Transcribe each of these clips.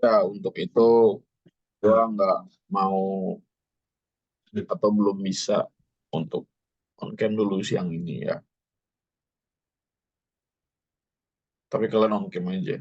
Ya, untuk itu gua nggak mau atau belum bisa untuk on cam dulu siang ini ya. Tapi kalian on cam aja.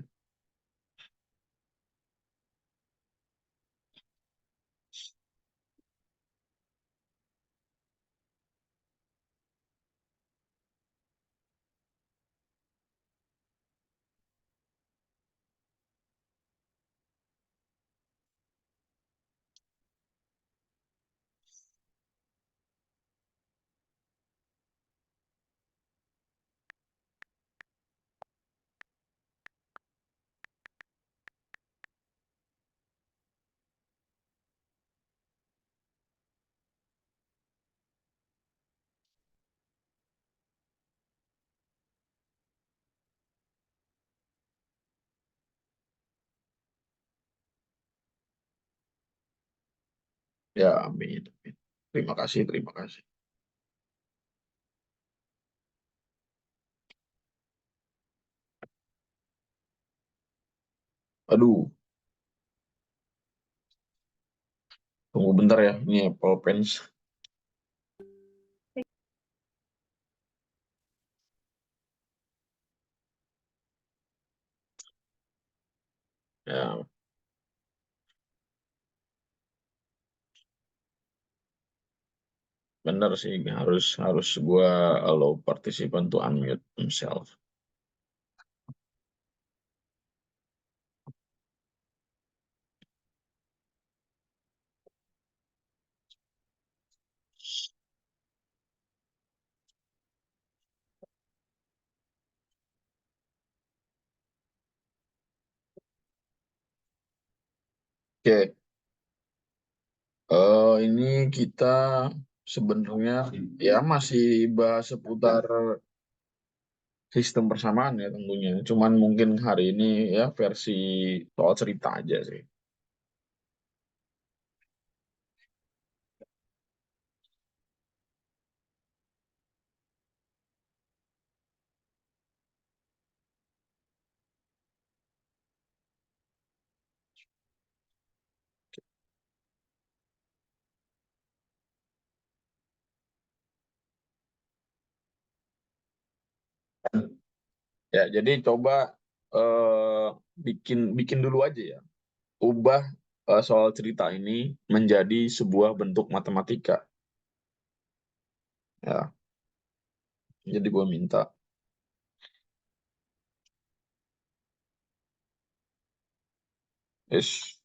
Ya, amin. Amin. Terima kasih, terima kasih. Aduh, tunggu bentar ya. Ini Apple Pens. Ya, benar sih. Harus harus gua allow participant to unmute himself. Oke, ini kita sebenarnya ya masih bahas seputar sistem persamaan ya tentunya. Cuman mungkin hari ini ya versi soal cerita aja sih. Ya, jadi coba eh, bikin bikin dulu aja ya. Ubah soal cerita ini menjadi sebuah bentuk matematika. Ya, jadi gue minta. Yes.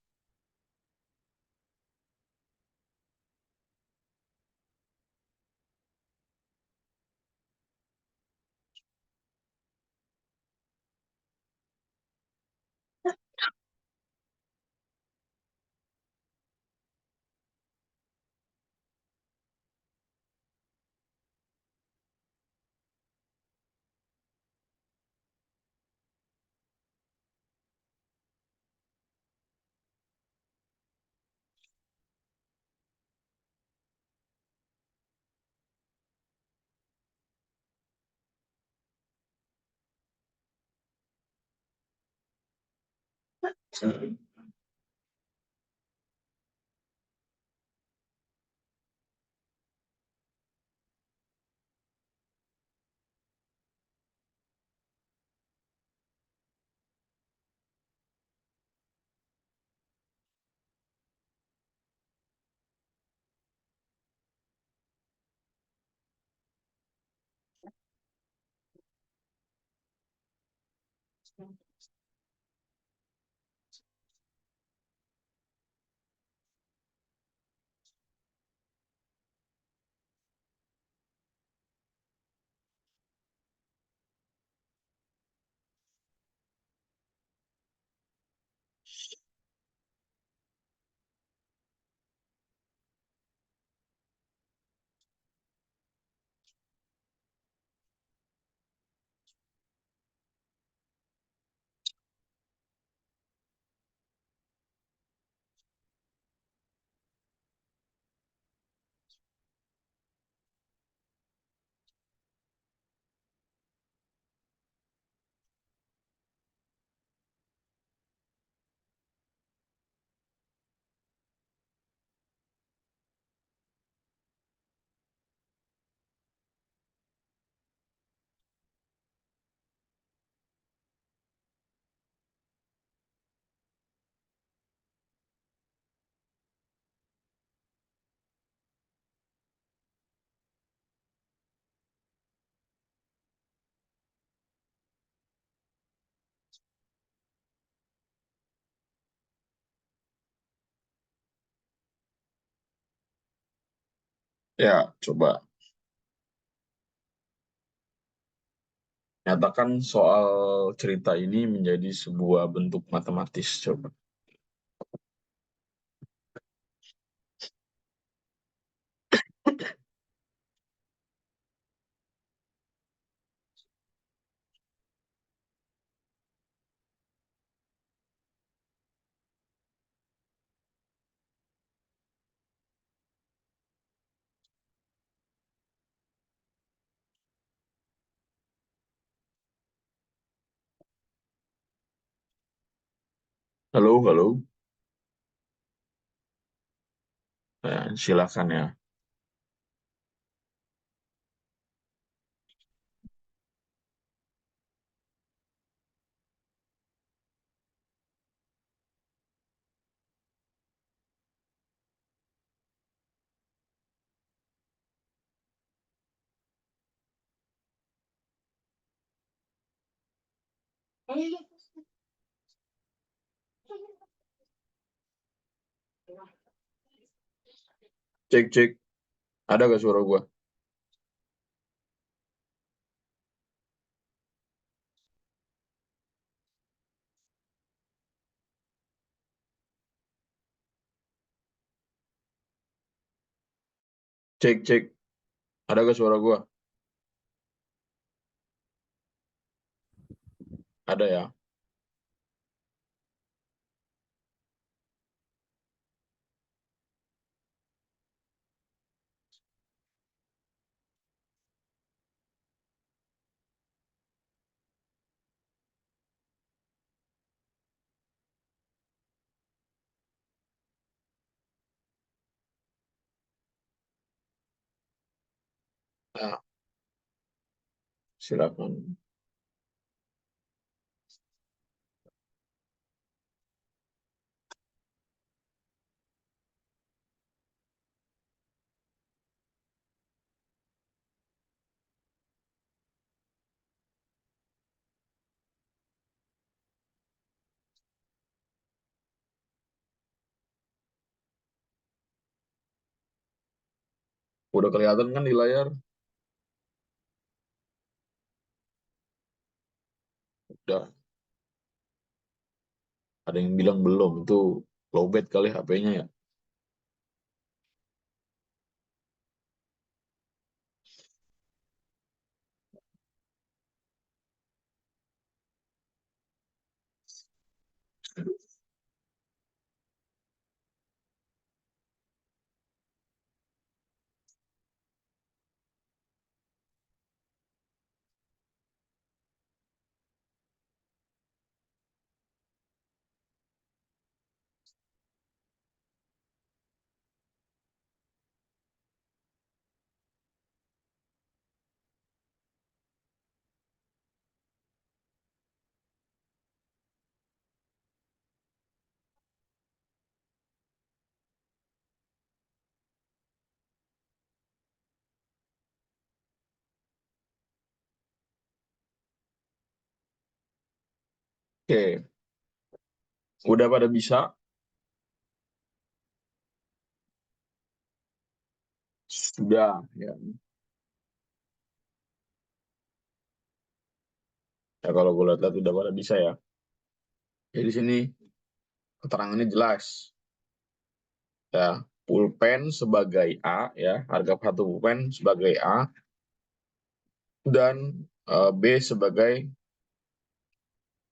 Ya, coba nyatakan soal cerita ini menjadi sebuah bentuk matematis. Coba. Halo, halo. Silakan ya. Cek, cek. Ada gak suara gua? Cek, cek. Ada gak suara gua? Ada ya. Nah, silakan. Udah kelihatan kan di layar? Udah. Ada yang bilang belum. Itu lowbat kali HP-nya ya. Oke. Udah pada bisa? Sudah. Ya. Ya kalau gue lihat udah pada bisa ya. Jadi di sini keterangannya jelas. Ya, pulpen sebagai A ya, harga satu pulpen sebagai A dan B sebagai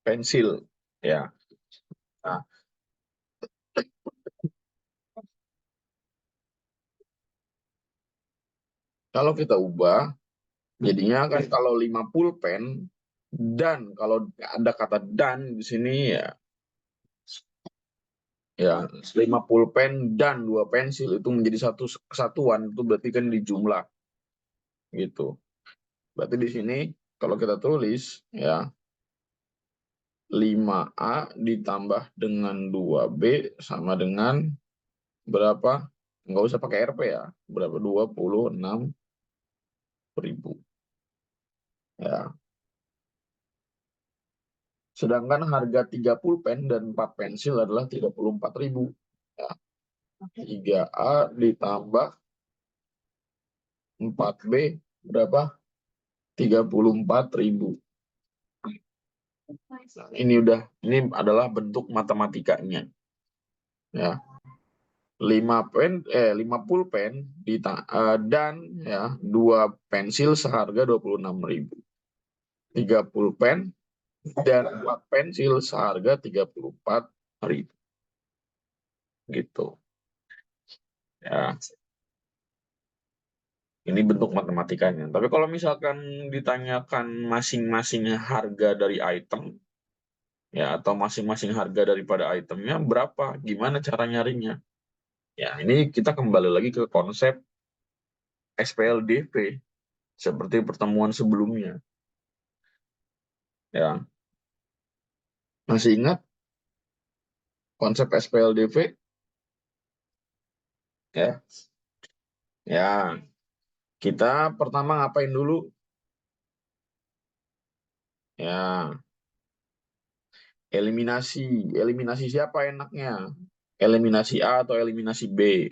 pensil ya. Nah, kalau kita ubah jadinya kan kalau 5 pulpen dan kalau ada kata dan di sini ya, ya 5 pulpen dan 2 pensil itu menjadi satu kesatuan, itu berarti kan di jumlah gitu. Berarti di sini kalau kita tulis ya 5A ditambah dengan 2B sama dengan berapa? Nggak usah pakai RP ya. Berapa? 26.000. Ya. Sedangkan harga 3 pulpen dan 4 pensil adalah 34.000. Ya. 3A ditambah 4B berapa? 34.000. Nah, ini adalah bentuk matematikanya. Ya, 5 pulpen dan ya 2 pensil seharga 26.000. 30 pen dan 4 pensil seharga 34.000 gitu. Ya, ini bentuk matematikanya. Tapi kalau misalkan ditanyakan masing-masing harga dari item, ya atau masing-masing harga daripada itemnya berapa, gimana cara nyarinya? Ya, ini kita kembali lagi ke konsep SPLDV seperti pertemuan sebelumnya. Ya, masih ingat konsep SPLDV? Ya, ya. Kita pertama ngapain dulu? Ya, eliminasi. Eliminasi siapa enaknya? Eliminasi A atau eliminasi B?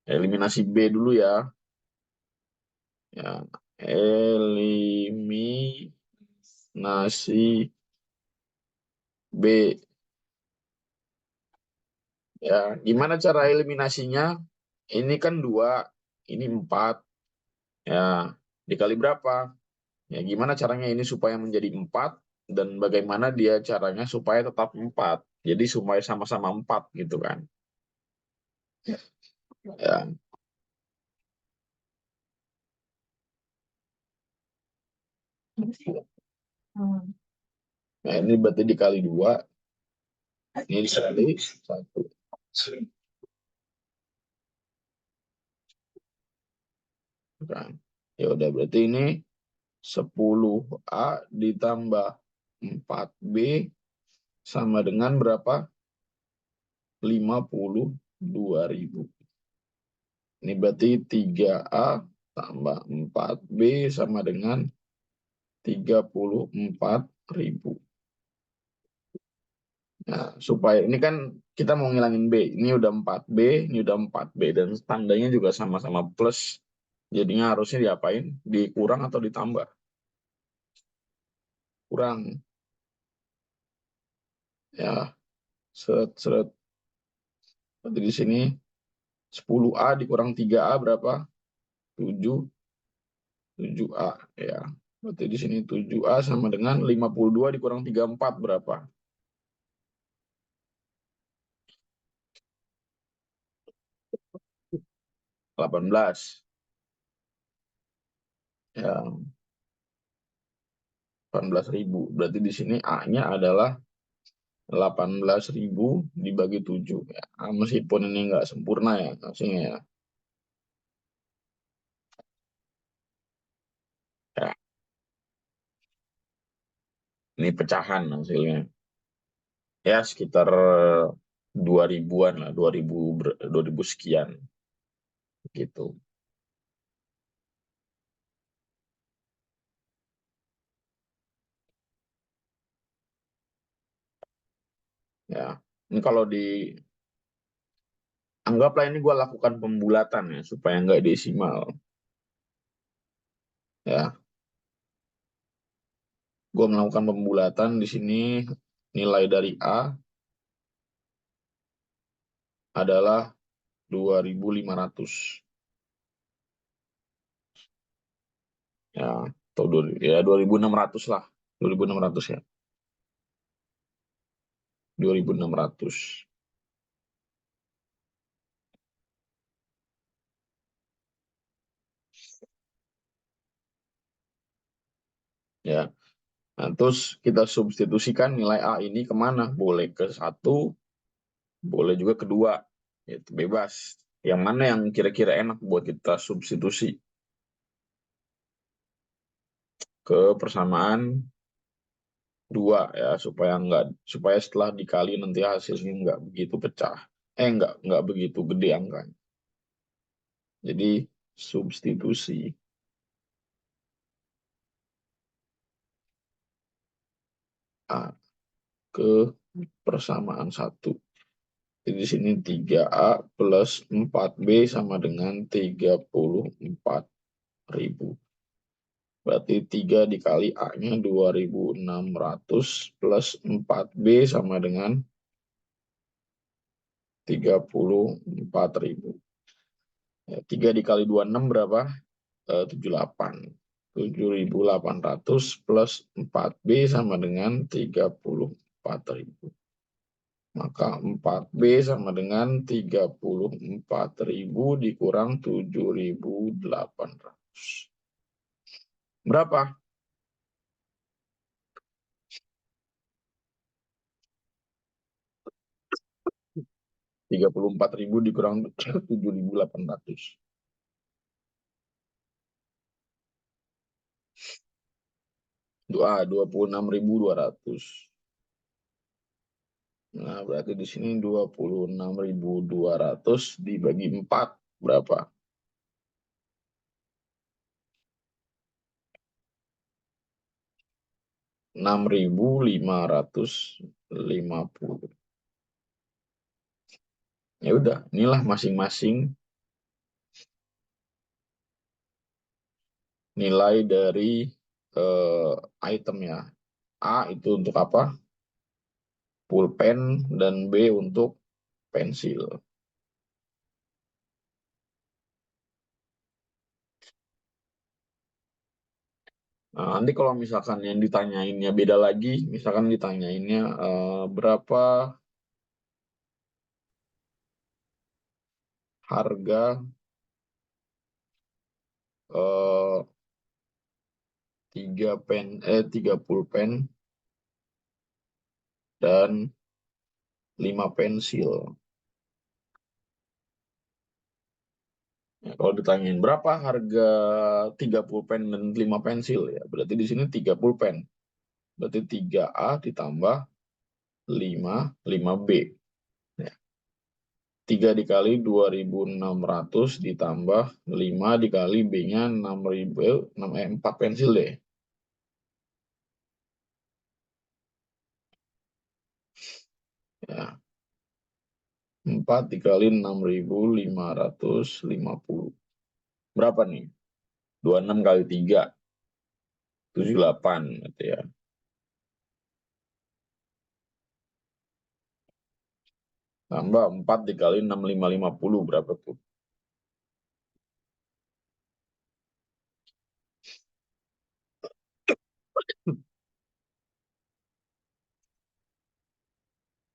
Eliminasi B dulu ya. Ya, eliminasi B. Ya, gimana cara eliminasinya? Ini kan 2, ini 4. Ya, dikali berapa? Ya, gimana caranya ini supaya menjadi 4 dan bagaimana dia caranya supaya tetap 4. Jadi supaya sama-sama 4 gitu kan. Ya, nah, ini berarti dikali 2, ini dikali 1. Kan. Ya udah berarti ini 10A ditambah 4B sama dengan berapa? 52.000. Ini berarti 3A tambah 4B sama dengan 34.000. Nah, supaya ini kan kita mau ngilangin B. Ini udah 4B, ini udah 4B. Dan tandanya juga sama-sama plus. Jadinya harusnya diapain? Dikurang atau ditambah? Kurang. Ya, seret-seret. Berarti di sini 10A dikurang 3A berapa? 7. 7A. Ya. Berarti di sini 7A sama dengan 52 dikurang 34 berapa? 18. Ya, 18.000. Berarti di sini A-nya adalah 18.000 dibagi 7. Ya, meskipun ini nggak sempurna ya hasilnya ya. Ya, ini pecahan hasilnya. Ya, sekitar 2.000-an lah, 2.000 sekian gitu. Ya, ini kalau anggaplah ini gue lakukan pembulatan ya supaya nggak desimal. Ya, gue melakukan pembulatan di sini nilai dari A adalah 2.500. Ya, atau 2.600 lah. 2.600 ya. 2.600. Ya. Nah, terus kita substitusikan nilai A ini kemana? Boleh ke 1, boleh juga ke 2. Itu bebas. Yang mana yang kira-kira enak buat kita substitusi ke persamaan 2 ya supaya setelah dikali nanti hasilnya nggak begitu pecah. Nggak begitu gede angkanya. Jadi substitusi A ke persamaan 1. Di sini 3A plus 4B sama dengan 34.000. Berarti 3 dikali A-nya 2.600 plus 4B sama dengan 34.000. Ya, 3 dikali 26 berapa? 78. 7.800 plus 4B sama dengan 34.000. Maka 4B sama dengan 34.000 dikurang 7.800. Berapa? 34.000 dikurang 7.800. Dua 26.200. Nah, berarti di sini 26.200 dibagi 4 berapa? 6.550. Ya udah, inilah masing-masing nilai dari item ya. A itu untuk apa? Pulpen, dan B untuk pensil. Nah, nanti kalau misalkan yang ditanyainnya beda lagi, misalkan ditanyainnya berapa harga eh, 3 pulpen dan 5 pensil. Ya, kalau ditanyain berapa harga 3 pulpen dan 5 pensil ya, berarti di sini 3 pulpen. Berarti 3A ditambah 5B. Ya. 3 dikali 2.600 ditambah 5 dikali B-nya 6.000, 4 pensil deh. Ya. 4 dikali 6.550. Berapa nih? 26 kali 3, 78 gitu ya. Tambah 4 dikali 6.550 berapa tuh?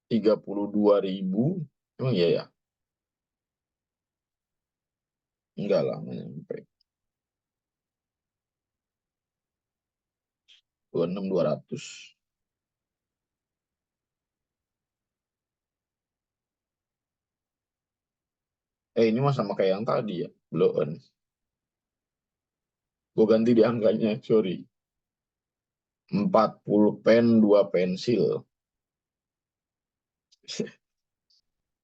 32.000. Emang iya ya? Enggak lah, nggak nyampe. 26.200. Ini mah sama kayak yang tadi ya. Blown. Gue ganti di angkanya, sorry. 40 pen, 2 pensil.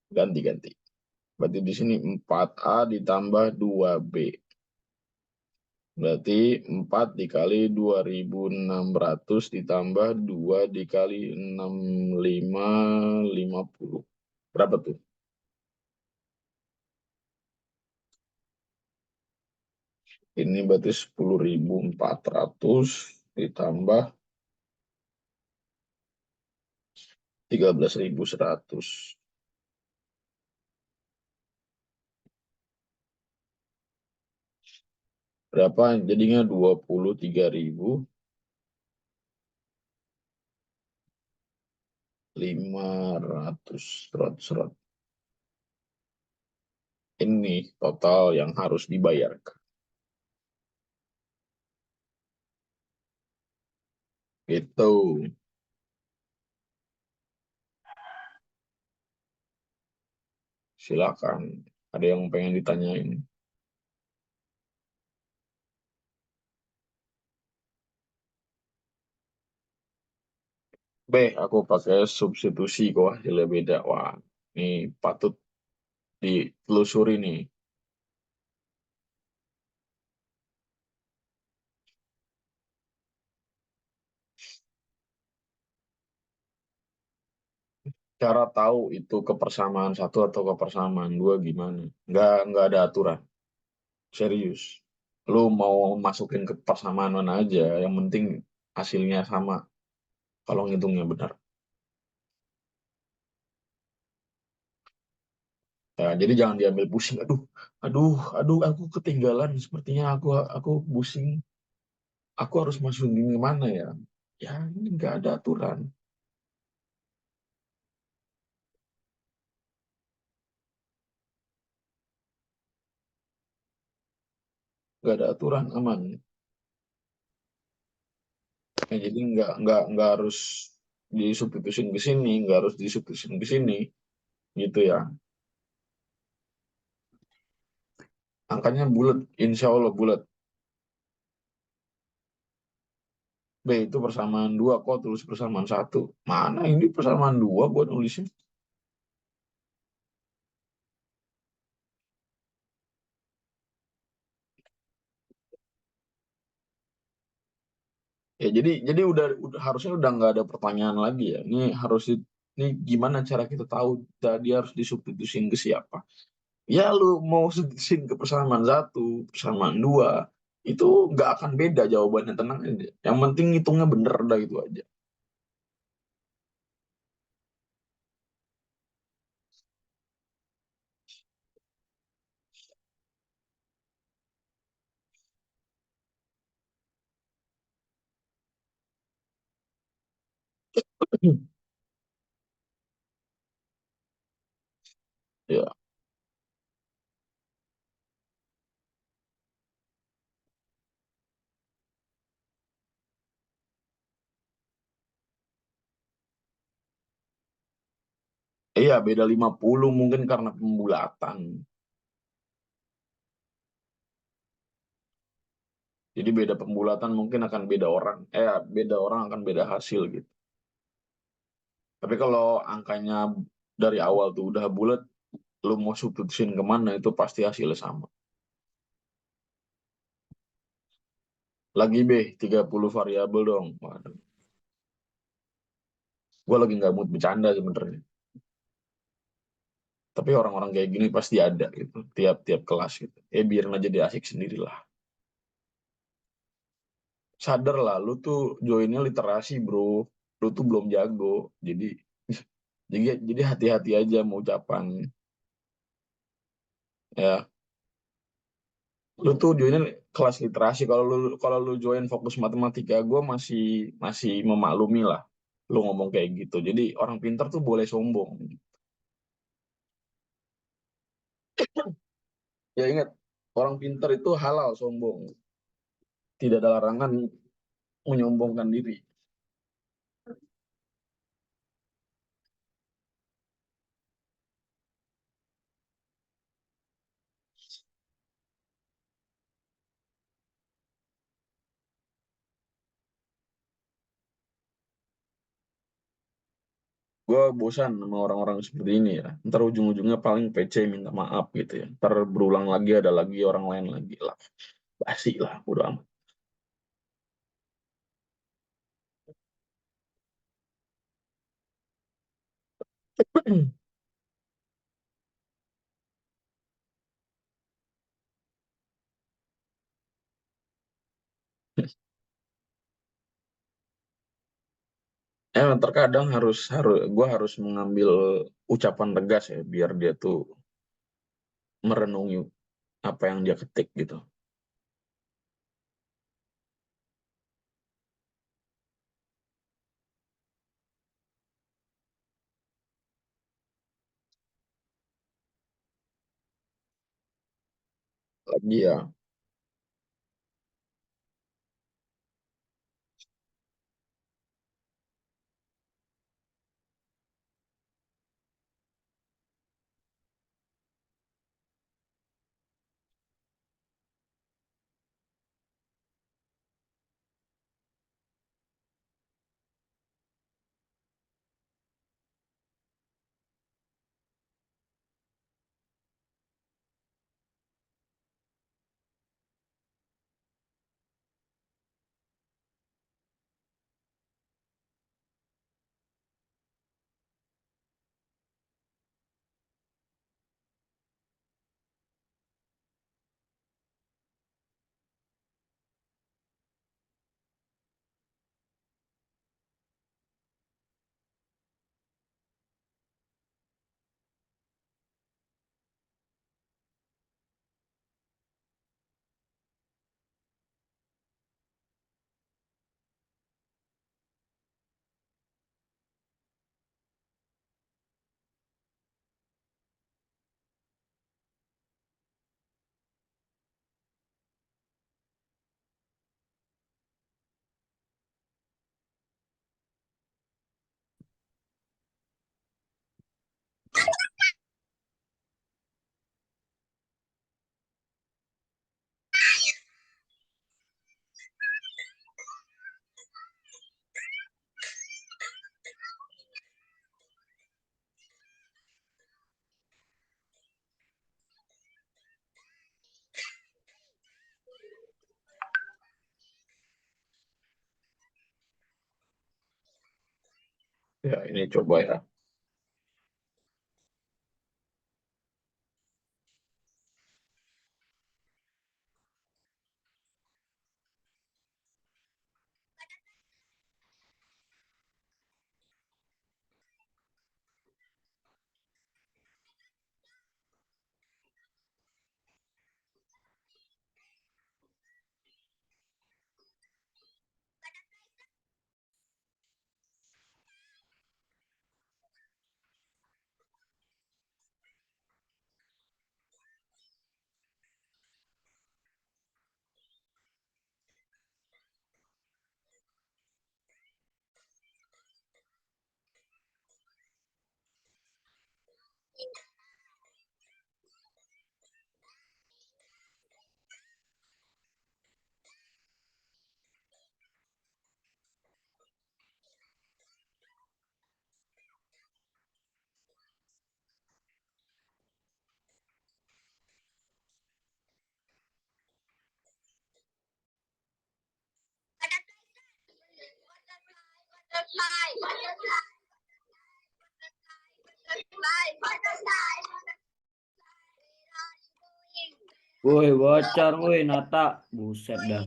Ganti-ganti. Berarti di sini 4A ditambah 2B. Berarti 4 dikali 2.600 ditambah 2 dikali 6.550. Berapa tuh? Ini berarti 10.400 ditambah 13.100. Berapa? Jadinya 23.500. Serot-serot. Ini total yang harus dibayarkan. Gitu. Silakan. Ada yang pengen ditanyain? B, aku pakai substitusi kok hasilnya beda. Wah, ini patut ditelusuri nih. Cara tahu itu kepersamaan satu atau kepersamaan dua gimana? Nggak ada aturan. Serius. Lu mau masukin kepersamaan mana aja, yang penting hasilnya sama kalau ngitungnya benar. Ya, jadi jangan diambil pusing. Aduh, aduh, aduh, aku ketinggalan. Sepertinya aku pusing. Aku harus masukin gimana ya? Ya, ini nggak ada aturan. Nggak ada aturan, aman. Ya, jadi nggak harus disubstitusin ke sini, nggak harus disubstitusin ke sini, gitu ya. Angkanya bulat, insya Allah bulat. B itu persamaan dua, kok tulis persamaan satu. Mana ini persamaan dua buat nulisnya? Ya jadi udah harusnya udah nggak ada pertanyaan lagi ya. Ini gimana cara kita tahu dia harus disubstitusin ke siapa? Ya lu mau substitusin ke persamaan satu, persamaan dua, itu nggak akan beda jawabannya, tenang aja. Yang penting hitungnya bener, dah itu aja. Ya, iya beda 50 mungkin karena pembulatan. Jadi beda pembulatan mungkin akan beda orang. Beda orang akan beda hasil gitu. Tapi kalau angkanya dari awal tuh udah bulat, lu mau substitusin kemana itu pasti hasilnya sama. Lagi B, 30 variabel dong. Waduh. Gue lagi nggak mood bercanda sebenarnya. Tapi orang-orang kayak gini pasti ada gitu. Tiap-tiap kelas gitu. Biarin aja dia asik sendirilah. Sadar lah, lu tuh joinnya literasi bro. Lu tuh belum jago. Jadi jadi hati-hati aja mau ucapan. Ya, lu tuh joinnya kelas literasi. Kalau lu join fokus matematika, gue masih masih memaklumi lah. Lu ngomong kayak gitu. Jadi orang pintar tuh boleh sombong. Ya ingat, orang pintar itu halal sombong. Tidak ada larangan menyombongkan diri. Gue bosan sama orang-orang seperti ini ya. Ntar ujung-ujungnya paling PC minta maaf gitu ya. Ntar berulang lagi, ada lagi orang lain lagi lah. Basi lah, udah amat. Terkadang harus harus gue harus mengambil ucapan tegas ya, biar dia tuh merenungi apa yang dia ketik gitu. Lagi ya, Ya, ini coba ya. Woi, bocor, woi, Nata. Buset dah.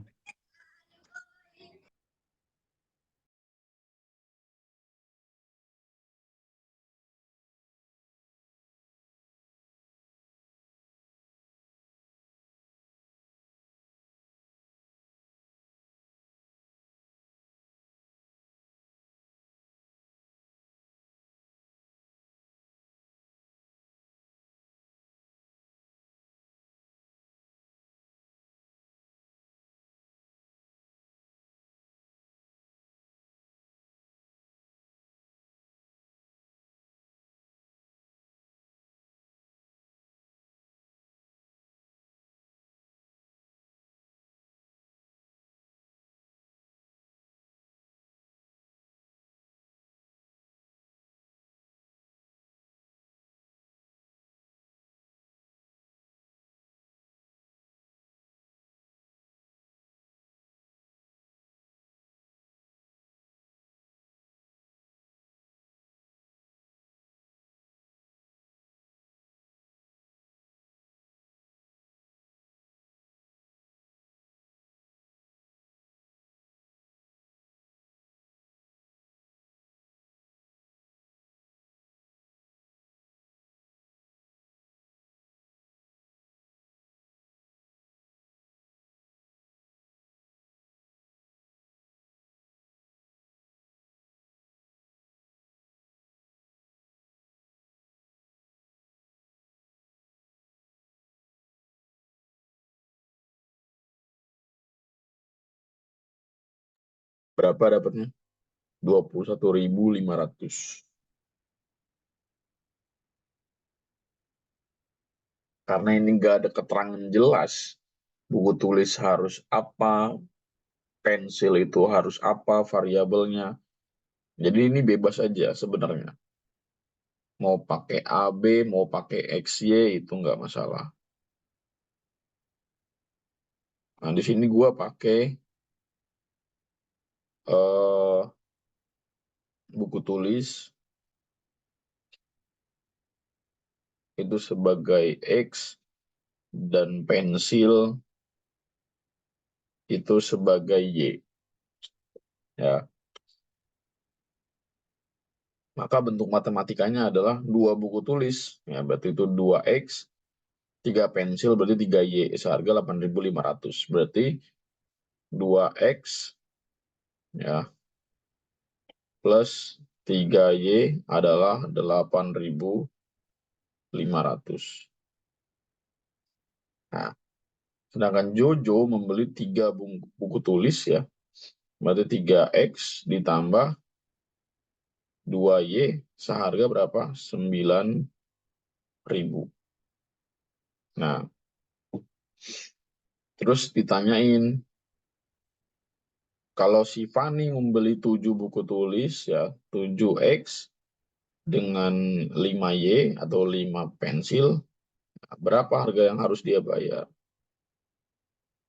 Berapa dapatnya? 21.500. Karena ini nggak ada keterangan jelas. Buku tulis harus apa, pensil itu harus apa, variabelnya. Jadi ini bebas aja sebenarnya. Mau pakai AB, mau pakai XY, itu nggak masalah. Nah, di sini gua pakai eh, buku tulis itu sebagai X dan pensil itu sebagai Y. Ya, maka bentuk matematikanya adalah dua buku tulis. Ya, berarti itu 2X, 3 pensil, berarti 3Y, seharga 8.500. Berarti 2X ya plus 3Y adalah 8.500. Nah, sedangkan Jojo membeli 3 buku tulis ya, berarti 3X ditambah 2Y seharga berapa? 9.000. Nah, terus ditanyain, kalau si Fani membeli 7 buku tulis ya, 7X dengan 5Y atau 5 pensil, berapa harga yang harus dia bayar?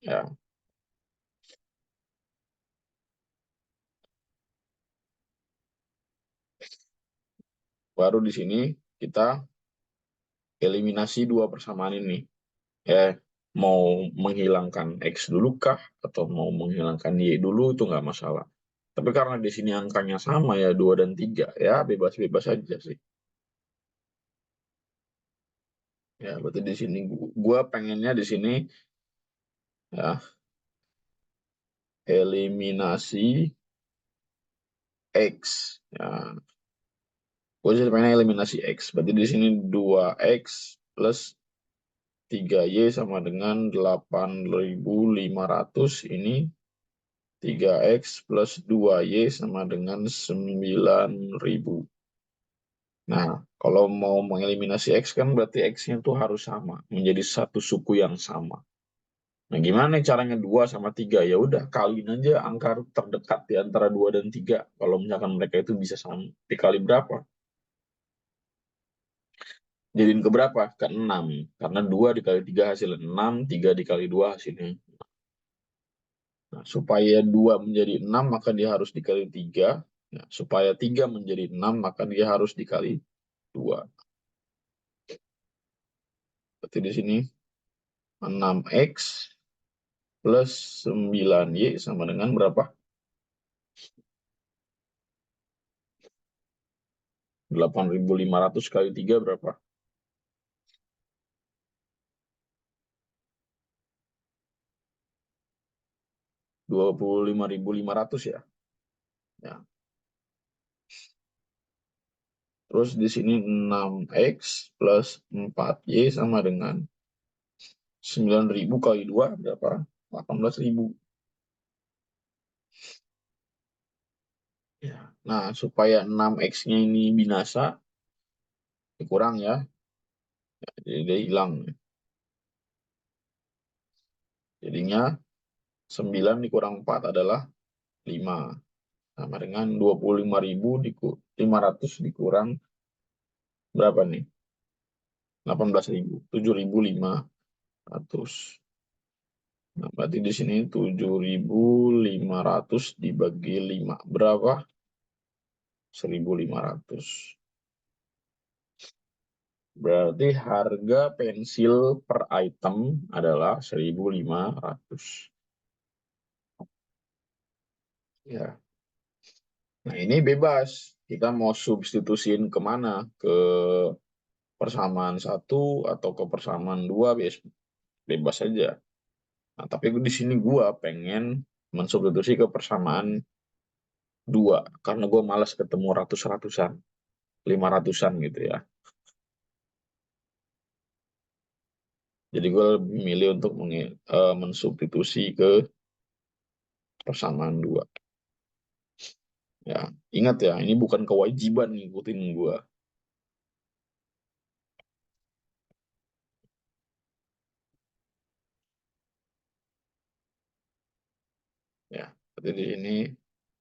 Ya, baru di sini kita eliminasi dua persamaan ini. Mau menghilangkan X dulu kah atau mau menghilangkan Y dulu itu nggak masalah. Tapi karena di sini angkanya sama ya 2 dan 3 ya bebas-bebas aja sih. Ya berarti di sini gua pengennya di sini ya eliminasi X. Ya, gue sih pengen eliminasi X. Berarti di sini 2X plus 3Y sama dengan 8.500. Ini 3X plus 2Y sama dengan 9.000. Nah, kalau mau mengeliminasi X kan berarti X-nya tuh harus sama. Menjadi satu suku yang sama. Nah, gimana caranya 2 sama 3? Ya udah, kaliin aja angka terdekat di antara 2 dan 3. Kalau misalkan mereka itu bisa sama. Dikali berapa? Jadiin ke berapa? Ke 6. Karena 2 dikali 3 hasilnya 6, 3 dikali 2 hasilnya. Nah, supaya 2 menjadi 6, maka dia harus dikali 3. Nah, supaya 3 menjadi 6, maka dia harus dikali 2. Berarti di sini 6X plus 9Y sama dengan berapa? 8.500 kali 3 berapa? 25.500 ya. Ya. Terus di sini 6X plus 4Y sama dengan 9.000 kali 2 berapa? 18.000. Ya. Nah, supaya 6X-nya ini binasa, dikurang ya. Jadi dia hilang. Jadinya 9 dikurang 4 adalah 5. Sama dengan 25.500 dikurang berapa nih? 18.000. 7.500. Nah, berarti di sini 7.500 dibagi 5. Berapa? 1.500. Berarti harga pensil per item adalah 1.500. Ya. Nah, ini bebas. Kita mau substitusiin kemana? Ke persamaan 1 atau ke persamaan 2, bebas saja. Nah, tapi di sini gua pengen mensubstitusi ke persamaan 2 karena gue malas ketemu ratus-ratusan, 500-an gitu ya. Jadi gue milih untuk mensubstitusi ke persamaan 2. Ya, ingat ya, ini bukan kewajiban ngikutin gue. Ya, jadi di sini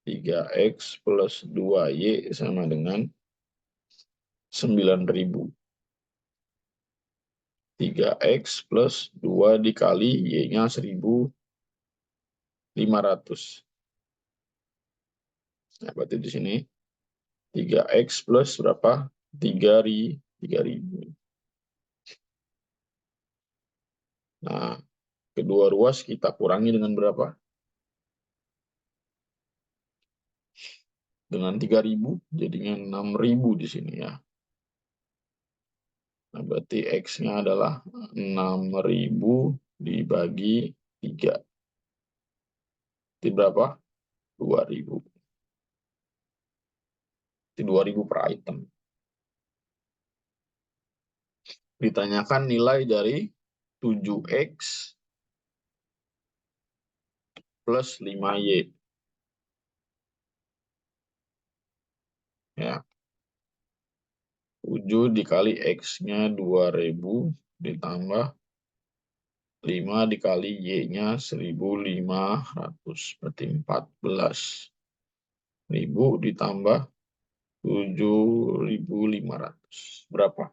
3X plus 2Y sama dengan 9.000. 3X plus 2 dikali Y-nya 1.500. Nah, berarti di sini 3X plus berapa? 3.000. Nah, kedua ruas kita kurangi dengan berapa? Dengan 3.000, jadinya 6.000 di sini ya. Nah, berarti X-nya adalah 6.000 dibagi 3. Itu berapa? 2.000. Itu 2.000 per item. Ditanyakan nilai dari 7X plus 5Y. Ya, 7 dikali X-nya 2.000 ditambah 5 dikali Y-nya 1.500. Berarti 14.000 ditambah 7.500. Berapa?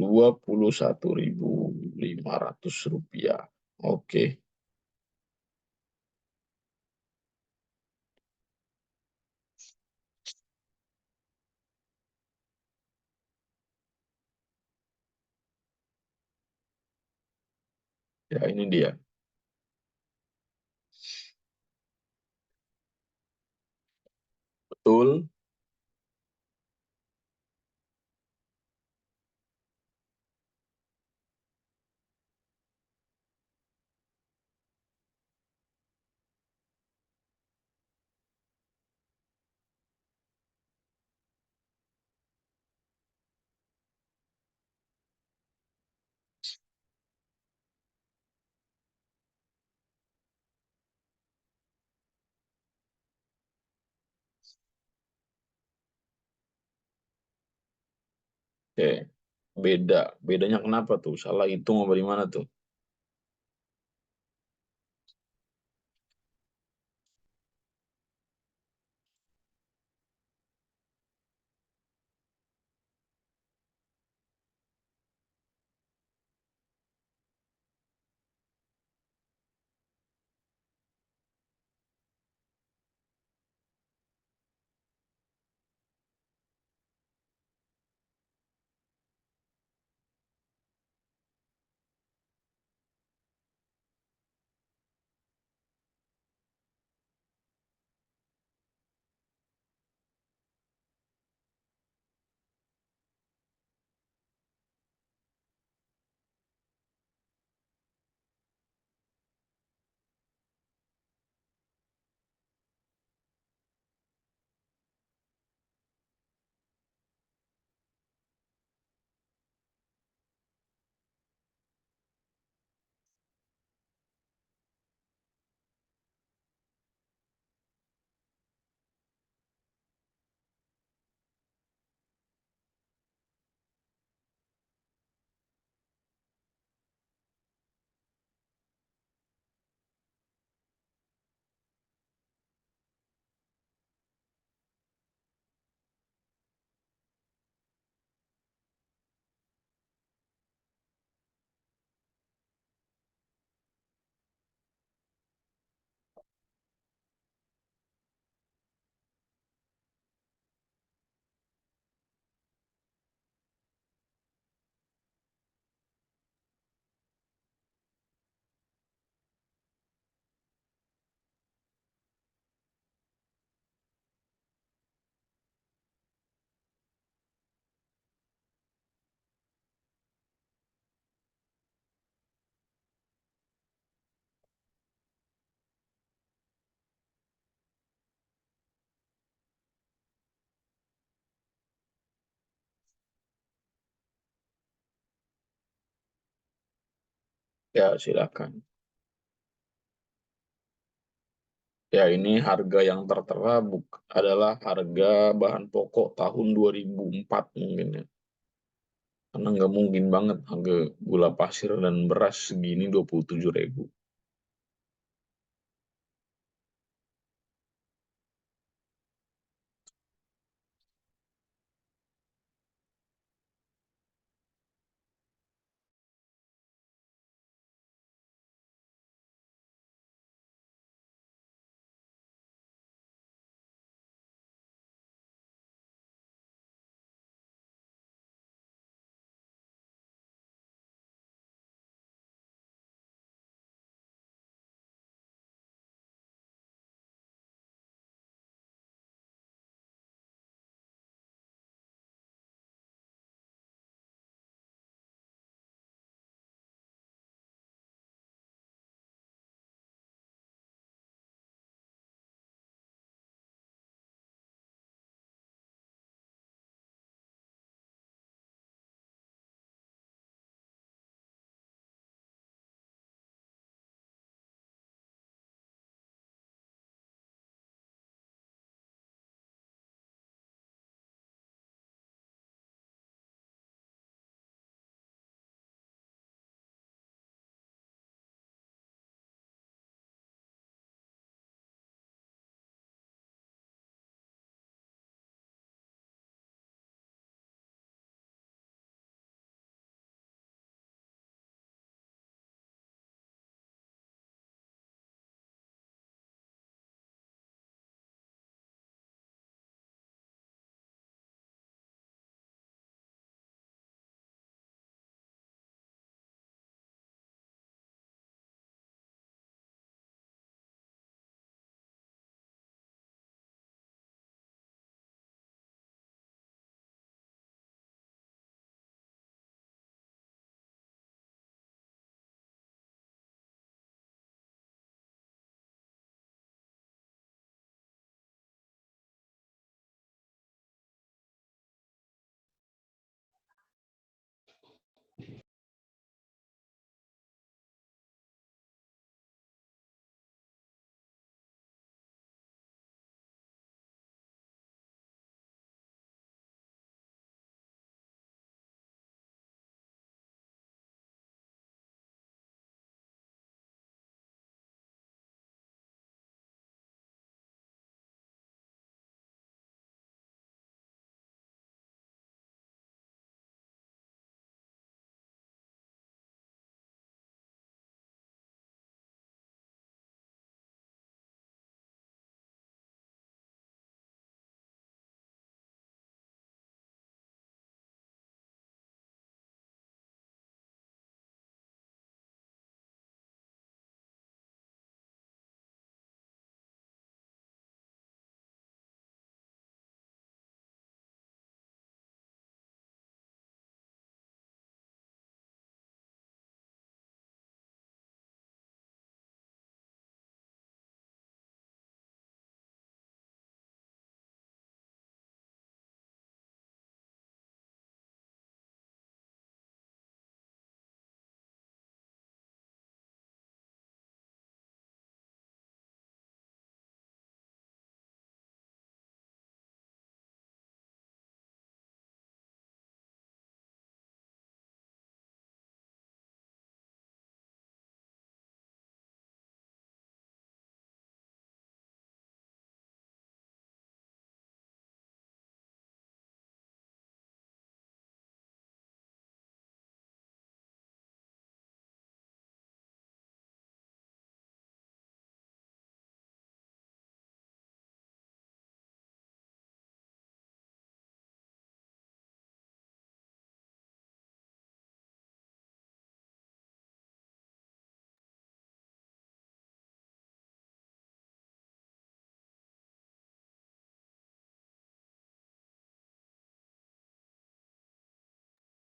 21.500 rupiah. Oke. Ya ini dia. Betul. Oke. Beda. Bedanya kenapa tuh? Salah hitung apa di mana tuh? Ya silakan. Ya ini harga yang tertera adalah harga bahan pokok tahun 2004 mungkin ya. Karena nggak mungkin banget harga gula pasir dan beras segini 27.000.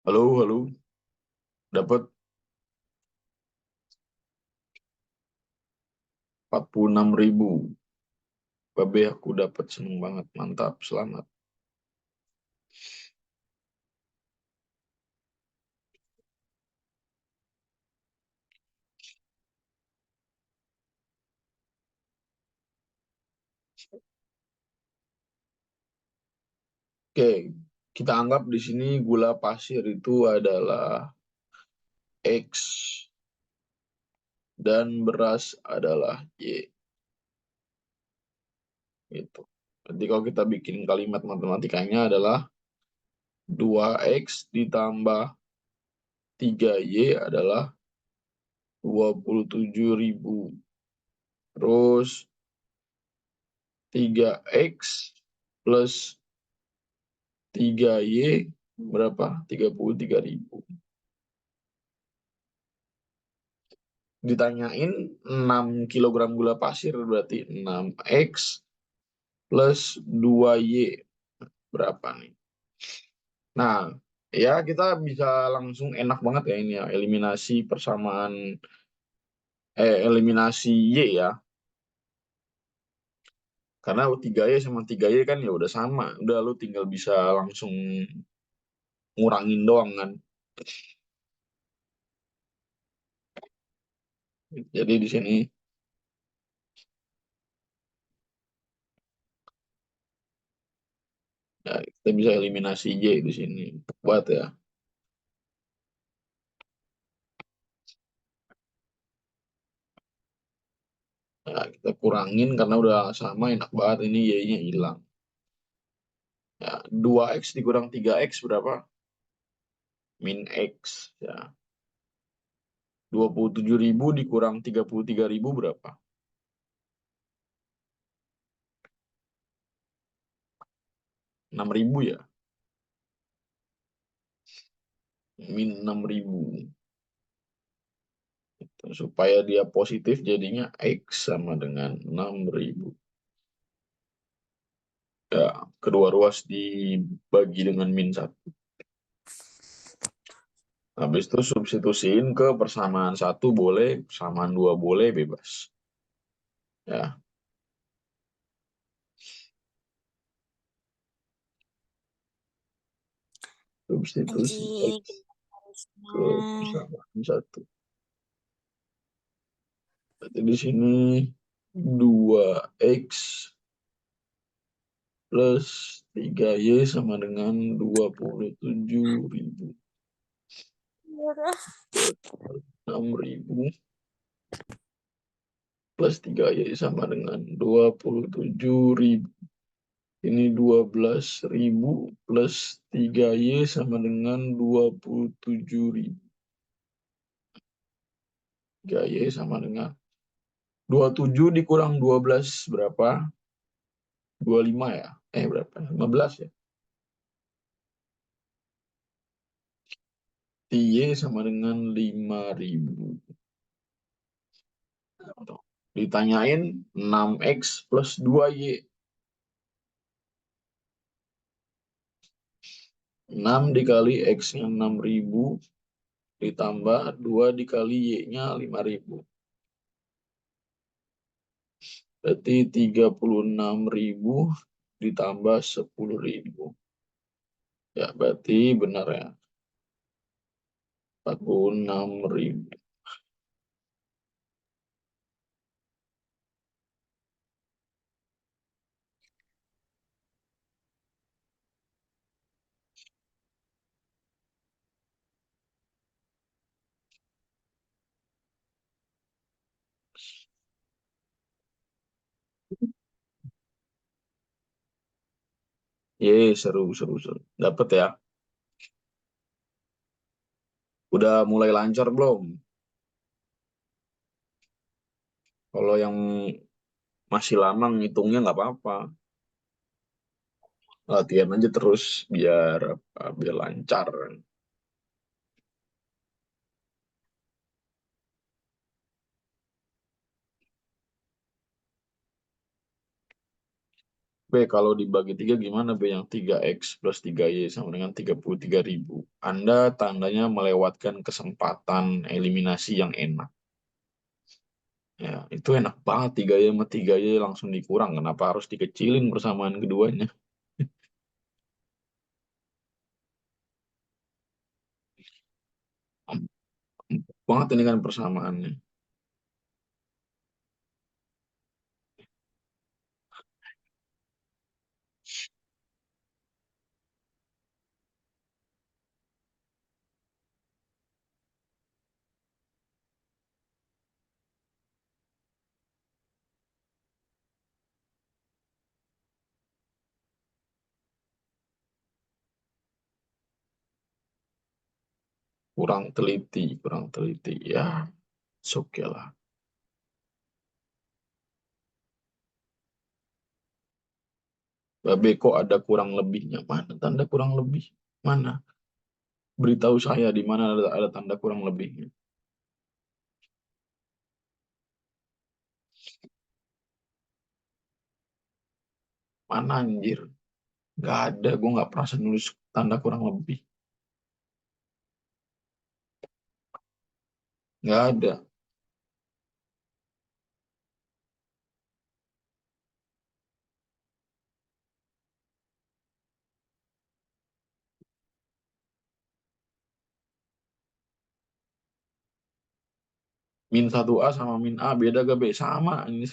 Halo, halo. Dapat 46.000. Babe, aku dapat, seneng banget. Mantap, selamat. Oke, kita anggap di sini gula pasir itu adalah X dan beras adalah Y. Gitu. Jadi kalau kita bikin kalimat matematikanya adalah 2X ditambah 3Y adalah 27.000. Terus 3X plus 3Y berapa? 33.000. Ditanyain 6 kilogram gula pasir berarti 6X plus 2Y berapa nih? Nah, ya kita bisa langsung enak banget ya ini ya, eliminasi persamaan, eliminasi Y ya. Karena 3Y sama 3Y kan ya udah sama. Udah lu tinggal bisa langsung ngurangin doang kan. Jadi di sini ya kita bisa eliminasi Y di sini. Buat ya. Ya, kita kurangin karena udah sama, enak banget ini Y-nya hilang. Ya, 2X dikurang 3X berapa? Min X. Ya. 27.000 dikurang 33.000 berapa? 6.000 ya? Min 6.000. Supaya dia positif jadinya X sama dengan 6.000. Ya, kedua ruas dibagi dengan min 1. Habis itu substitusiin ke persamaan 1 boleh, persamaan 2 boleh, bebas. Ya, substitusi X Anjing, ke harusnya. persamaan 1. Berarti di sini 2X plus 3Y sama dengan 27.000. Murah. 6.000 plus 3Y sama dengan 27.000. Ini 12.000 plus 3Y sama dengan 27.000. 3Y sama dengan 27 dikurang 12 berapa? 25 ya? Berapa? 15 ya? Y sama dengan 5.000. Ditanyain 6X plus 2Y. 6 dikali X-nya 6.000 ditambah 2 dikali Y-nya 5.000. Berarti 36.000 ditambah 10.000. Ya, berarti benar ya. 46.000. Ye, seru, seru, seru. Dapat ya. Udah mulai lancar belum? Kalau yang masih lama ngitungnya nggak apa-apa. Latihan aja terus biar biar lancar. B, kalau dibagi 3 gimana B? Yang 3X plus 3Y sama dengan 33.000. Anda tandanya melewatkan kesempatan eliminasi yang enak. Ya, itu enak banget 3Y sama 3Y langsung dikurang. Kenapa harus dikecilin persamaan keduanya? Empuk banget ini kan persamaannya. Kurang teliti, kurang teliti. Ya, oke lah. Babe kok ada kurang lebihnya? Mana tanda kurang lebih? Mana? Beritahu saya di mana ada tanda kurang lebihnya. Mana anjir? Nggak ada, gue nggak pernah nulis tanda kurang lebih. Nggak ada. Min 1A sama min A beda gak be? Sama. Ini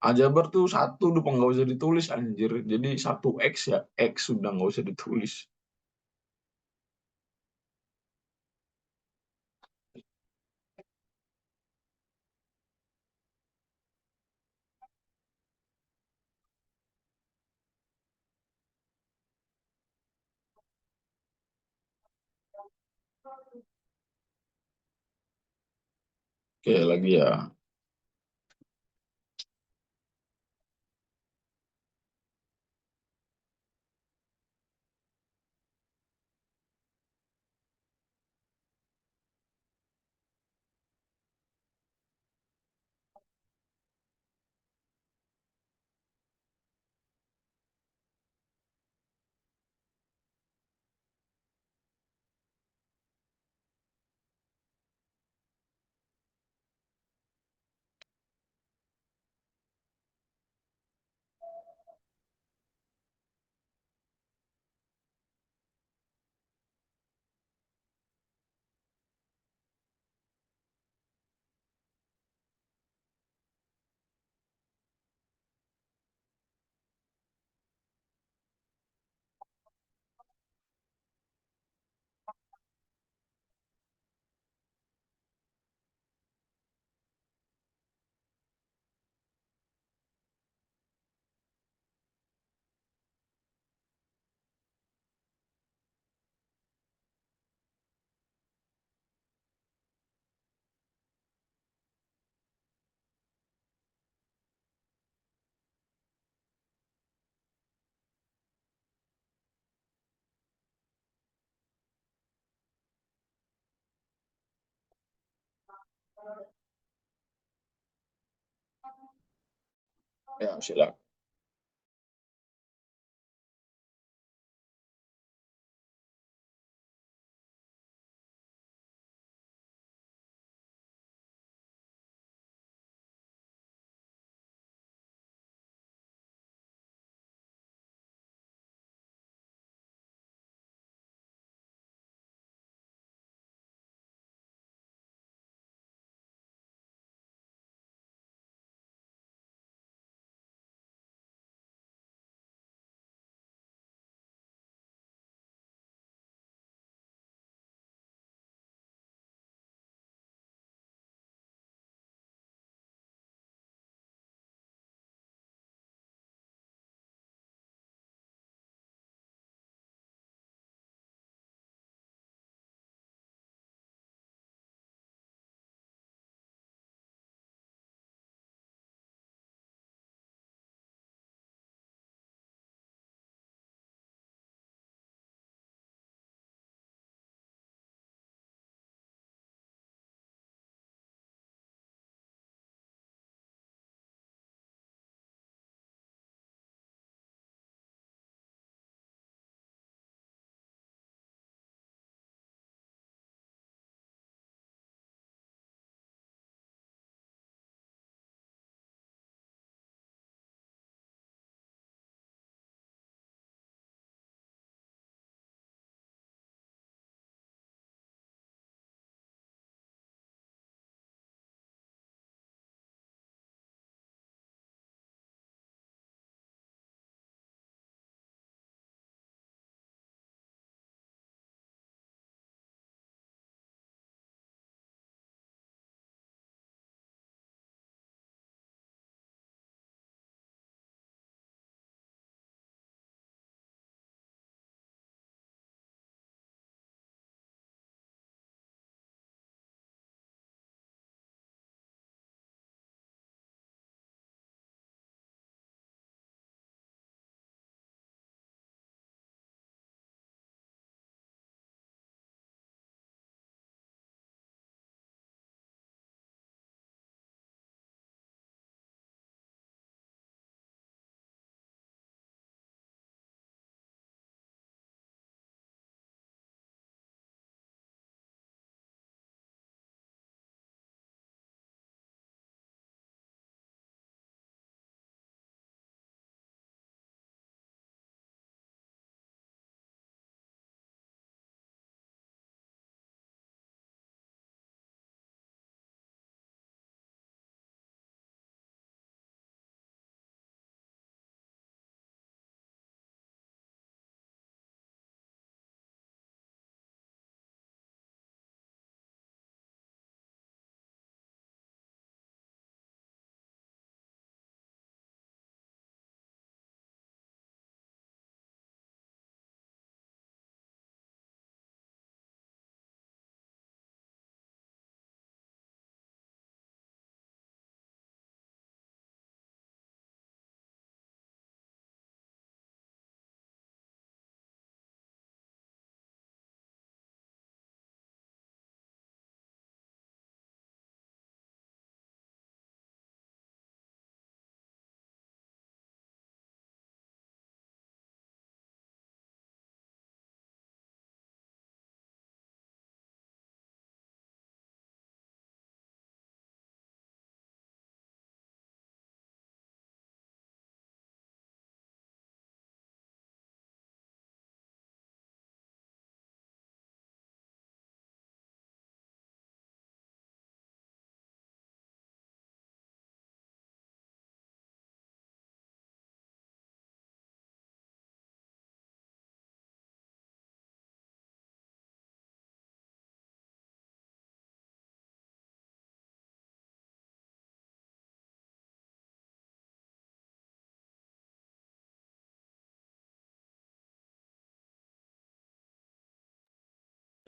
aljabar tuh satu udah nggak usah ditulis anjir. Jadi 1X ya X sudah nggak usah ditulis. Oke lagi ya. Ya silakan.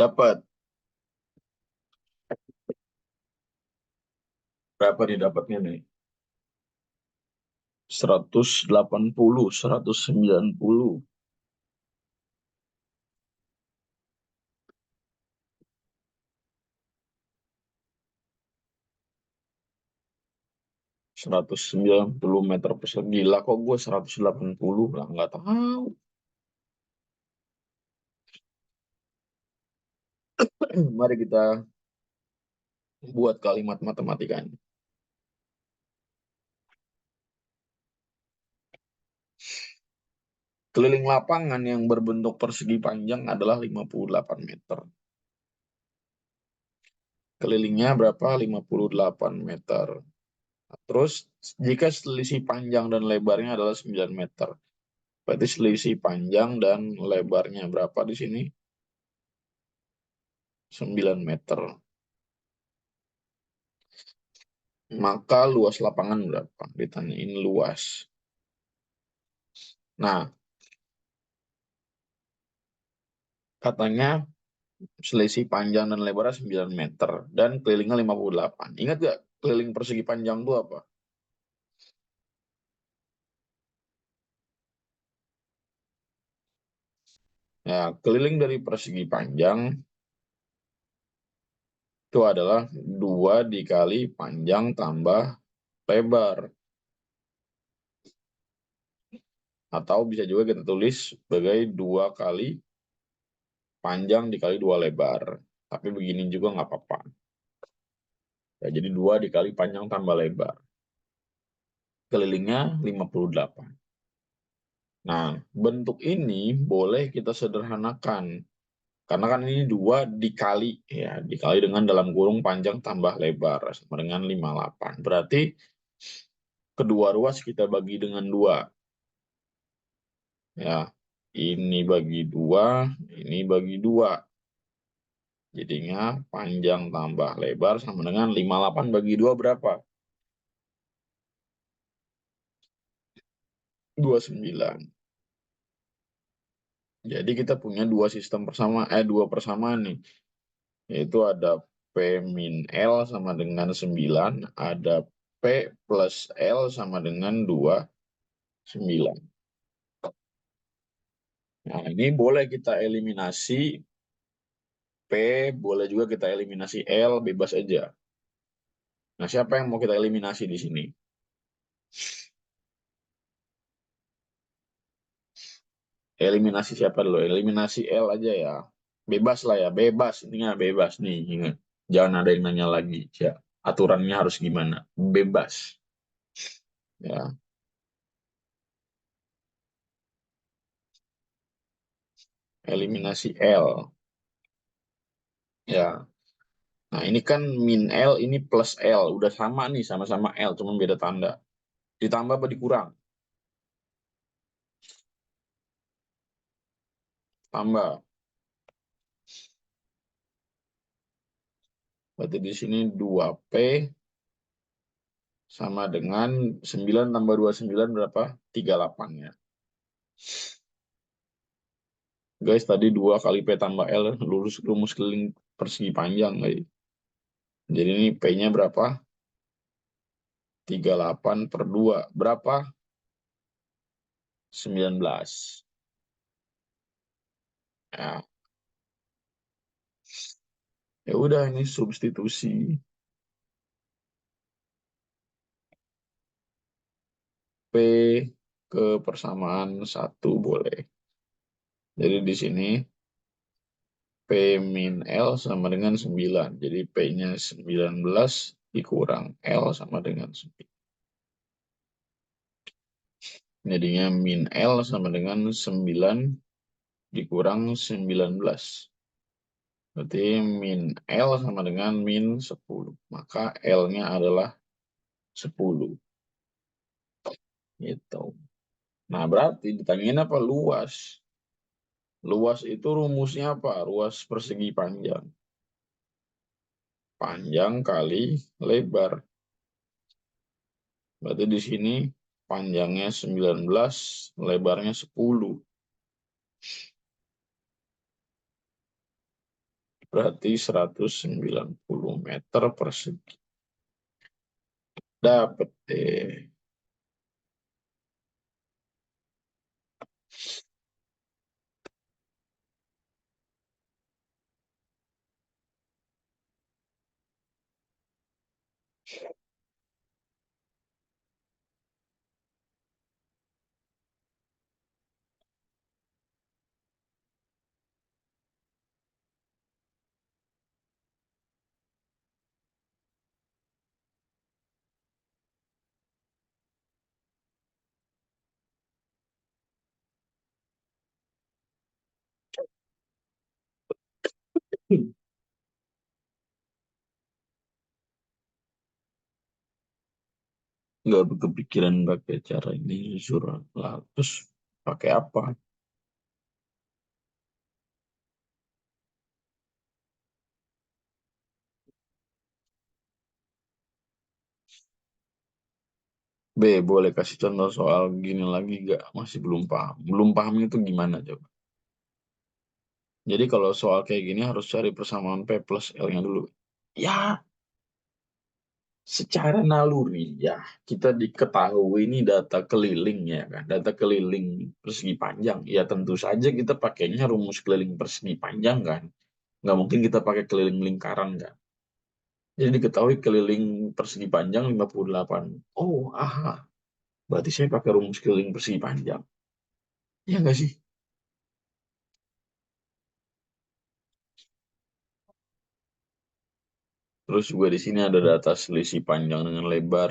Dapat. Berapa didapatnya nih? 180, 190. 190 meter persegi. Gila kok gue 180 lah. Nggak tahu. Mari kita buat kalimat matematikanya. Keliling lapangan yang berbentuk persegi panjang adalah 58 meter. Kelilingnya berapa? 58 meter. Terus jika selisih panjang dan lebarnya adalah 9 meter. Berarti selisih panjang dan lebarnya berapa di sini? 9 meter. Maka luas lapangan berapa? Ditanyain luas. Nah, katanya selisih panjang dan lebarnya 9 meter dan kelilingnya 58. Ingat gak keliling persegi panjang itu apa? Ya, keliling dari persegi panjang itu adalah 2 dikali panjang tambah lebar. Atau bisa juga kita tulis sebagai 2 kali panjang dikali 2 lebar. Tapi begini juga nggak apa-apa. Ya, jadi 2 dikali panjang tambah lebar. Kelilingnya 58. Nah, bentuk ini boleh kita sederhanakan. Karena kan ini 2 dikali, ya, dikali dengan dalam kurung panjang tambah lebar, sama dengan 58. Berarti kedua ruas kita bagi dengan 2. Ya, ini bagi 2, ini bagi 2. Jadinya panjang tambah lebar sama dengan 58 bagi 2 berapa? 29. Jadi kita punya dua sistem dua persamaan nih. Yaitu ada P min L sama dengan 9, ada P plus L sama dengan 29. Nah, ini boleh kita eliminasi P, boleh juga kita eliminasi L, bebas aja. Nah, siapa yang mau kita eliminasi di sini? Eliminasi siapa dulu? Eliminasi L aja ya. Bebas lah ya, bebas. Intinya bebas nih, ingat. Jangan ada yang nanya lagi. Ya, aturannya harus gimana? Bebas. Ya, eliminasi L. Ya. Nah, ini kan min L, ini plus L. Udah sama nih, sama-sama L, cuma beda tanda. Ditambah apa dikurang? Tambah. Berarti di sini 2P sama dengan 9 tambah 29 berapa? 38 ya. Guys, tadi 2 kali P tambah L, lurus rumus keliling persegi panjang. Guys. Jadi ini P-nya berapa? 38 per 2. Berapa? 19. Ya, ya udah ini substitusi. P ke persamaan 1 boleh. Jadi di sini P min L sama dengan 9. Jadi P-nya 19 dikurang L sama dengan 9. Jadinya min L sama dengan 9 dikurang 19. Berarti min L sama dengan min 10. Maka L-nya adalah 10. Gitu. Nah, berarti ditanyain apa? Luas. Luas itu rumusnya apa? Ruas persegi panjang. Panjang kali lebar. Berarti di sini panjangnya 19, lebarnya 10. berarti 190 meter persegi. Dapat deh. Nggak kepikiran pakai cara ini jujur lah. Terus pakai apa? B, boleh kasih contoh soal gini lagi nggak? Masih belum paham. Belum paham itu gimana coba? Jadi kalau soal kayak gini harus cari persamaan P plus L-nya dulu. Ya, secara naluri ya kita diketahui ini data keliling ya kan. Data keliling persegi panjang. Ya tentu saja kita pakainya rumus keliling persegi panjang kan. Nggak mungkin kita pakai keliling lingkaran kan. Jadi diketahui keliling persegi panjang 58. Oh, aha. Berarti saya pakai rumus keliling persegi panjang. Ya nggak sih? Terus juga di sini ada data selisih panjang dengan lebar.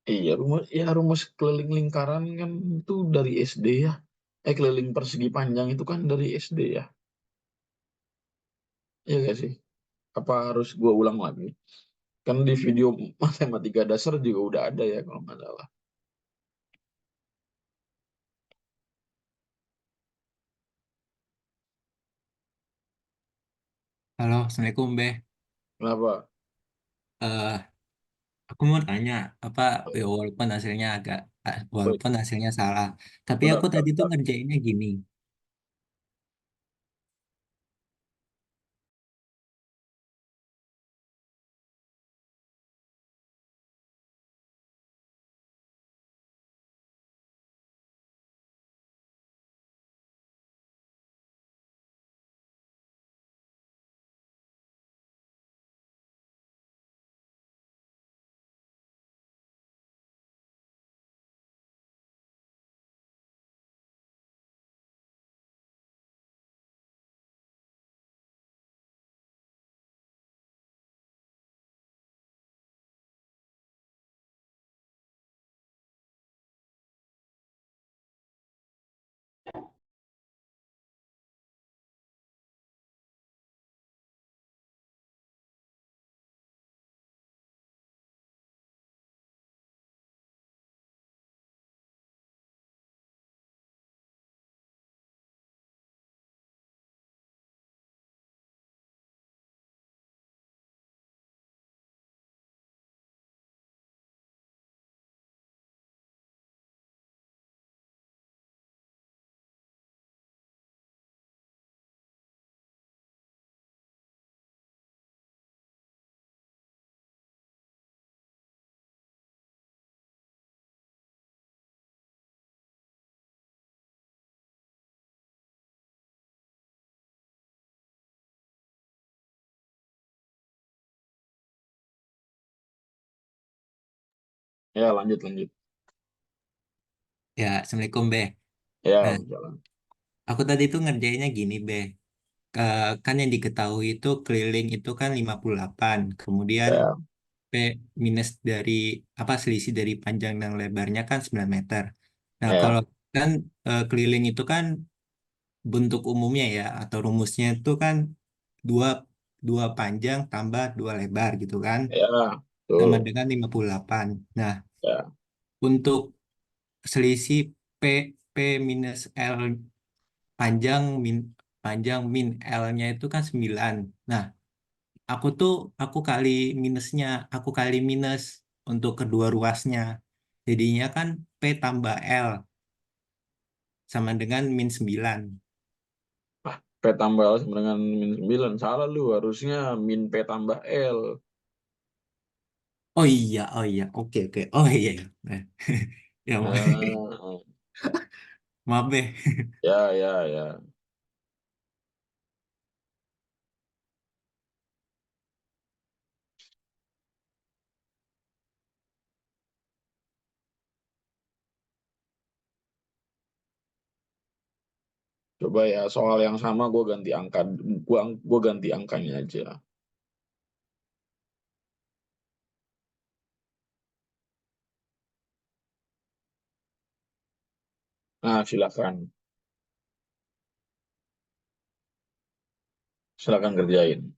Iya, rumus keliling lingkaran kan itu dari SD ya. Keliling persegi panjang itu kan dari SD ya. Iya nggak sih? Apa harus gua ulang lagi? Kan di video matematika dasar juga udah ada ya kalau nggak salah. Halo, Assalamualaikum, Beh. Kenapa? Eh, aku mau tanya, apa ya, Woi, walaupun hasilnya salah, tapi bentar, aku bentar, tadi tuh bentar. ngerjainnya gini. Ya lanjut, lanjut. Ya, Assalamualaikum, Beh. Ya, Nah, jalan. aku tadi tuh ngerjainnya gini, Beh. Kan yang diketahui itu keliling itu kan 58, kemudian Ya, P minus dari, selisih dari panjang dan lebarnya kan 9 meter. Nah, ya, kalau kan keliling itu kan bentuk umumnya ya, atau rumusnya itu kan dua dua panjang tambah dua lebar gitu kan, ya, sama betul. dengan 58. Nah, Ya, untuk selisih P P minus L panjang min L-nya itu kan 9. Nah, aku aku kali minus untuk kedua ruasnya. Jadinya kan P tambah L sama dengan min 9. P tambah L sama dengan min 9. Salah lu, harusnya min P tambah L. Oh iya, oke oke. Oh iya, iya. Nah, ya Nah, maaf deh. ya. Coba ya, soal yang sama gue ganti angka, gua ganti angkanya aja. Nah, silakan kerjain.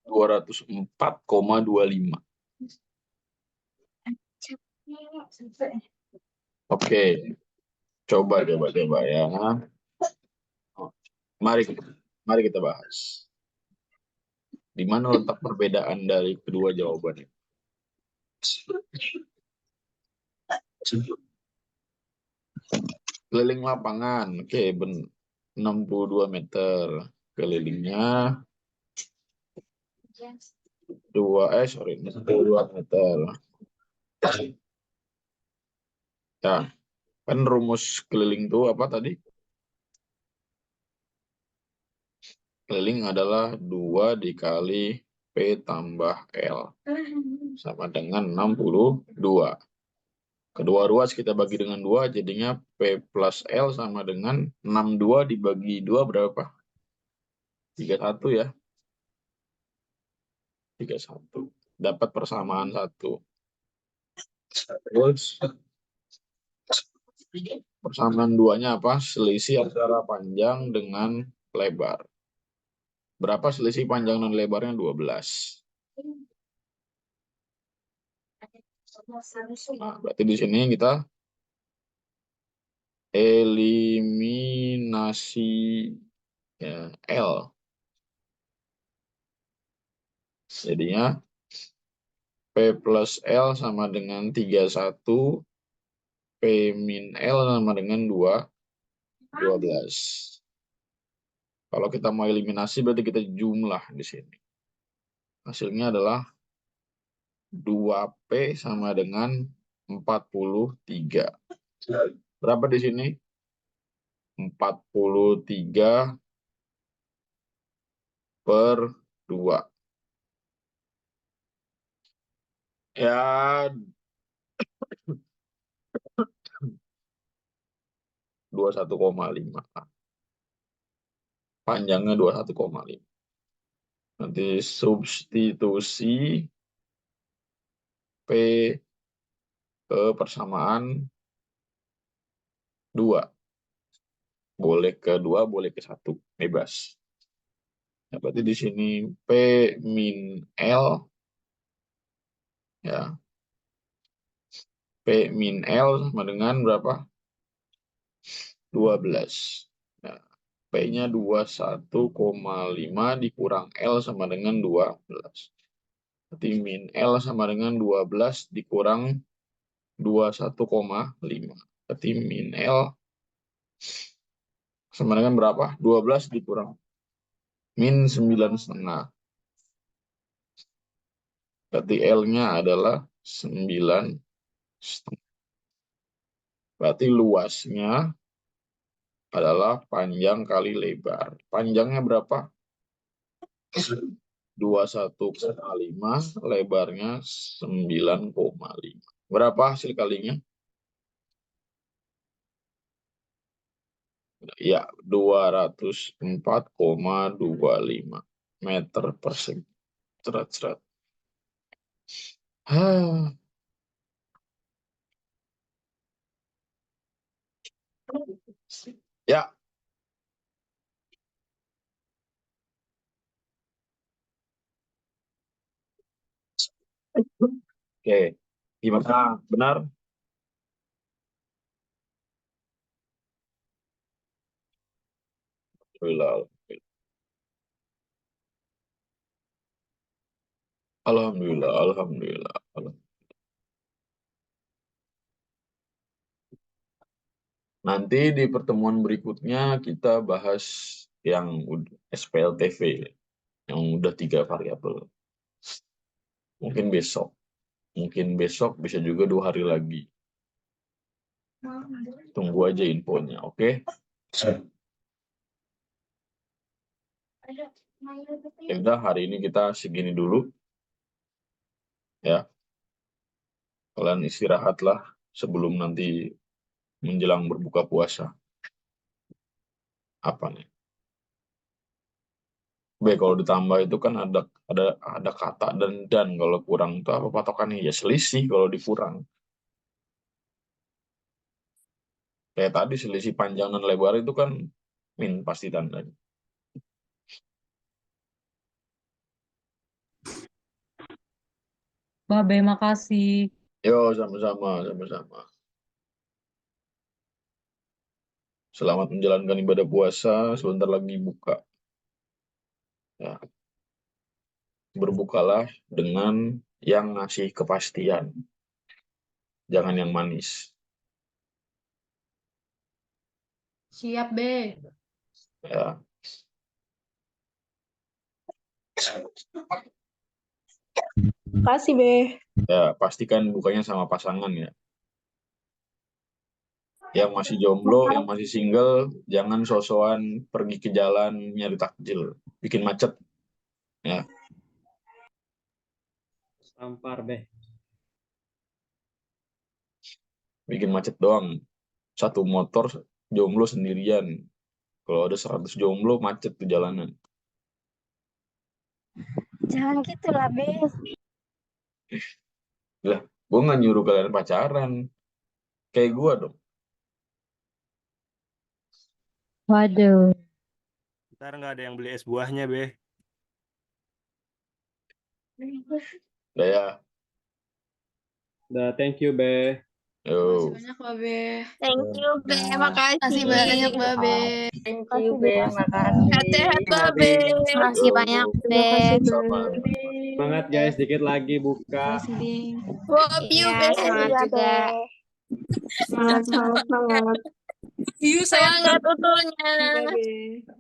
Dua ratus empat koma dua lima. Oke, coba ya. Mari mari kita bahas. Di mana letak perbedaan dari kedua jawaban ini? Keliling lapangan, oke, 62 meter kelilingnya. Sorry, 2 meter. Ya, kan rumus keliling itu apa tadi? Keliling adalah 2 dikali P tambah L sama dengan 62. Kedua ruas kita bagi dengan 2, jadinya P plus L sama dengan 62 dibagi 2 berapa? 31 ya. 31. Dapat persamaan 1. Terus persamaan 2-nya apa? Selisih antara panjang dengan lebar. Berapa selisih panjang dan lebarnya? 12. Nah, berarti di sini kita eliminasi ya, L. Jadinya P plus L sama dengan 31, P min L sama dengan 12. Kalau kita mau eliminasi berarti kita jumlah di sini. Hasilnya adalah 2P sama dengan 43. Berapa di sini? 43 per 2. Ya, 21,5. Panjangnya 21,5. Nanti substitusi P ke persamaan 2. Boleh ke 2, boleh ke 1. Bebas. Ya, berarti di sini P min L. Ya. P min L sama dengan berapa? 12. Nah, P-nya 21,5 dikurang L sama dengan 12. Berarti min L sama dengan 12 dikurang 21,5. Berarti min L sama dengan berapa? 12 dikurang min 9,5. Berarti L-nya adalah 9,5. Berarti luasnya adalah panjang kali lebar. Panjangnya berapa? 21,5, lebarnya 9,5. Berapa hasil kalinya? Ya, 204,25 meter persegi. Cerat-cerat. Ya, oke. Gimana? Benar? Alhamdulillah. Alhamdulillah. Alhamdulillah. Nanti di pertemuan berikutnya kita bahas yang SPLTV, yang udah 3 variabel. Mungkin besok, bisa juga 2 hari lagi. Tunggu aja infonya, oke? Ya udah, hari ini kita segini dulu. Ya, kalian istirahatlah sebelum nanti menjelang berbuka puasa. Apa nih? Kalau ditambah itu kan ada kata dan kalau kurang itu apa patokannya? Ya selisih kalau dikurang. Kayak tadi selisih panjang dan lebar itu kan min pasti tandanya. Babe, makasih. Yo, sama-sama. Selamat menjalankan ibadah puasa, sebentar lagi buka. Ya. Berbukalah dengan yang ngasih kepastian. Jangan yang manis. Siap, Be. Ya. Makasih, Be. Ya, pastikan bukanya sama pasangan ya. Yang masih jomblo, yang masih single, jangan sosokan pergi ke jalan nyari takjil, bikin macet ya. Tampar, Be. Bikin macet doang. Satu motor jomblo sendirian. Kalau ada 100 jomblo macet di jalanan. Jangan gitu lah, Be. Lah, gue nggak nyuruh kalian pacaran. Kayak gue dong. Waduh. Ntar nggak ada yang beli es buahnya, Be. Udah ya. Udah, thank you, Be. Yo. banyak, Babe. Thank you, Be. Makasih. Makasih banyak, Babe. Thank you, Be. Makasih. Sehat-sehat, Babe. Makasih banyak, Be. Sama. Semangat guys, dikit lagi buka. Love you, Iya, Be. semangat juga. Semangat. You sayang. Semangat utulnya. Be.